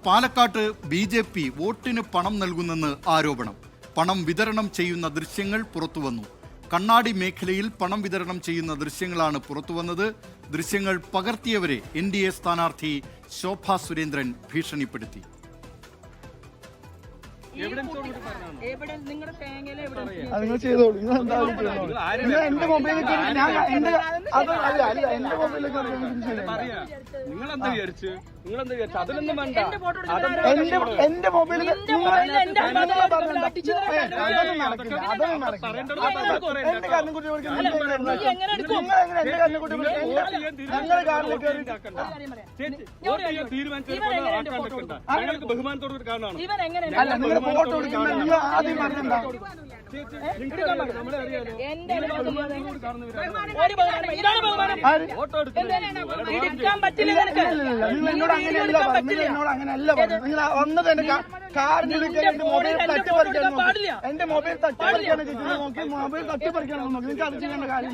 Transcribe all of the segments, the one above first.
പാലക്കാട്ട് BJP വോട്ടിന് പണം നൽകുന്നെന്ന് ആരോപണം. പണം വിതരണം ചെയ്യുന്ന ദൃശ്യങ്ങൾ പുറത്തുവന്നു. കണ്ണാടി മേഖലയിൽ പണം വിതരണം ചെയ്യുന്ന ദൃശ്യങ്ങളാണ് പുറത്തുവന്നത്. ദൃശ്യങ്ങൾ പകർത്തിയവരെ NDA സ്ഥാനാർത്ഥി ശോഭാ സുരേന്ദ്രൻ ഭീഷണിപ്പെടുത്തി. നിങ്ങൾ ചെയ്തോളൂ. എന്റെ മൊബൈലിലേക്ക് അതിലൊന്നും വേണ്ട. എന്റെ മൊബൈലിൽ ബഹുമാനത്തോട് കാണാണ്. ഫോട്ടോ എടുക്കുന്ന നിങ്ങൾ ആദ്യം പറഞ്ഞിട്ടുണ്ടോ? എന്നോട് അങ്ങനെയല്ല പറഞ്ഞു. നിങ്ങൾ വന്നത് എന്റെ കാറിനെടുക്കാൻ എന്റെ മൊബൈൽ തട്ടിപ്പറിക്കാൻ നോക്കി. എന്റെ മൊബൈൽ തട്ടിപ്പറിക്കാണ് നോക്കി. മൊബൈൽ തട്ടിപ്പറിക്കാണോ നോക്കി. നിങ്ങൾക്ക് അത് ചെയ്യേണ്ട കാര്യം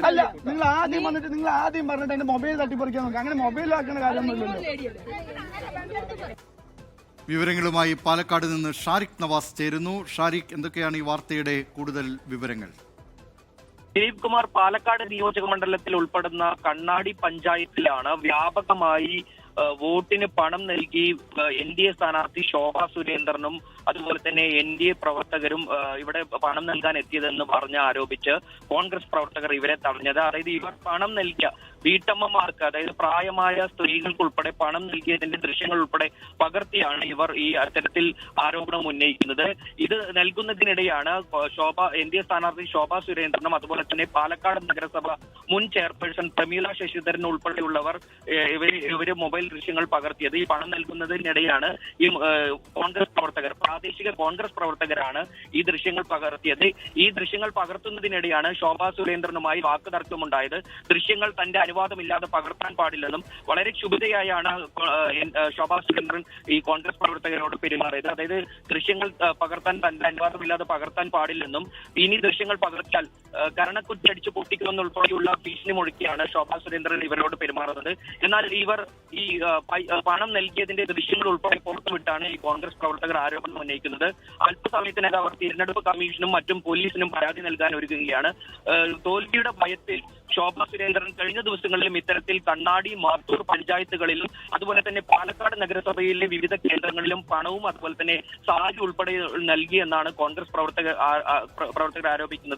അല്ല. നിങ്ങൾ ആദ്യം പറഞ്ഞിട്ട് എന്റെ മൊബൈൽ തട്ടിപ്പറിക്കാൻ നോക്കി. അങ്ങനെ മൊബൈലാക്കേണ്ട കാര്യമൊന്നുമില്ലല്ലോ. വിവരങ്ങളുമായി പാലക്കാട് നിന്ന് ഷാരിഖ് നവാസ് ചേരുന്നു. ഷാരിഖ്, എന്തൊക്കെയാണ് ഈ വാർത്തയുടെ കൂടുതൽ വിവരങ്ങൾ? ദിലീപ് കുമാർ, പാലക്കാട് നിയോജക മണ്ഡലത്തിൽ ഉൾപ്പെടുന്ന കണ്ണാടി പഞ്ചായത്തിലാണ് വ്യാപകമായി വോട്ടിന് പണം നൽകി NDA സ്ഥാനാർത്ഥി ശോഭാ സുരേന്ദ്രനും അതുപോലെ തന്നെ NDA പ്രവർത്തകരും ഇവിടെ പണം നൽകാൻ എത്തിയതെന്ന് ആരോപിച്ച് കോൺഗ്രസ് പ്രവർത്തകർ ഇവരെ തടഞ്ഞത്. അതായത് ഇവർ പണം നൽകിയ വീട്ടമ്മമാർക്ക്, അതായത് പ്രായമായ സ്ത്രീകൾക്കുൾപ്പെടെ പണം നൽകിയതിന്റെ ദൃശ്യങ്ങൾ ഉൾപ്പെടെ പകർത്തിയാണ് ഇവർ ഈ അത്തരത്തിൽ ആരോപണം ഉന്നയിക്കുന്നത്. ഇത് നൽകുന്നതിനിടെയാണ് NDA സ്ഥാനാർത്ഥി ശോഭാ സുരേന്ദ്രനും അതുപോലെ തന്നെ പാലക്കാട് നഗരസഭ മുൻ ചെയർപേഴ്സൺ പ്രമീള ശശിധരൻ ഉൾപ്പെടെയുള്ളവർ ഇവര് മൊബൈൽ ദൃശ്യങ്ങൾ പകർത്തിയത്. ഈ പണം നൽകുന്നതിനിടെയാണ് ഈ കോൺഗ്രസ് പ്രവർത്തകർ, പ്രാദേശിക കോൺഗ്രസ് പ്രവർത്തകരാണ് ഈ ദൃശ്യങ്ങൾ പകർത്തിയത്. ഈ ദൃശ്യങ്ങൾ പകർത്തുന്നതിനിടെയാണ് ശോഭാ സുരേന്ദ്രനുമായി വാക്കുതർക്കമുണ്ടായത്. ദൃശ്യങ്ങൾ തന്റെ അനുവാദമില്ലാതെ പകർത്താൻ പാടില്ലെന്നും വളരെ ക്ഷുഭിതയായാണ് ശോഭാ സുരേന്ദ്രൻ ഈ കോൺഗ്രസ് പ്രവർത്തകരോട് പെരുമാറിയത്. അതായത് ദൃശ്യങ്ങൾ പകർത്താൻ തന്റെ അനുവാദമില്ലാതെ പകർത്താൻ പാടില്ലെന്നും ഇനി ദൃശ്യങ്ങൾ പകർത്താൽ കരണക്കുറ്റടിച്ച് പൊട്ടിക്കുമെന്നുൾപ്പെടെയുള്ള ഭീഷണി മുഴക്കിയാണ് ശോഭാ സുരേന്ദ്രൻ ഇവരോട് പെരുമാറുന്നത്. എന്നാൽ ഇവർ ഈ പണം നൽകിയതിന്റെ ദൃശ്യങ്ങൾ ഉൾപ്പെടെ പുറത്തുവിട്ടാണ് ഈ കോൺഗ്രസ് പ്രവർത്തകർ ആരോപണം ഉന്നയിക്കുന്നത്. അല്പസമയത്തിനകം അവർ തിരഞ്ഞെടുപ്പ് കമ്മീഷനും മറ്റും പോലീസിനും പരാതി നൽകാൻ ഒരുങ്ങുകയാണ്. തോൽവിയുടെ ഭയത്തിൽ ശോഭാ സുരേന്ദ്രൻ കഴിഞ്ഞ ദിവസങ്ങളിലും ഇത്തരത്തിൽ കണ്ണാടി, മാത്തൂർ പഞ്ചായത്തുകളിലും അതുപോലെ തന്നെ പാലക്കാട് നഗരസഭയിലെ വിവിധ കേന്ദ്രങ്ങളിലും പണവും അതുപോലെ തന്നെ സാരി ഉൾപ്പെടെ നൽകിയെന്നാണ് കോൺഗ്രസ് പ്രവർത്തകർ ആരോപിക്കുന്നത്.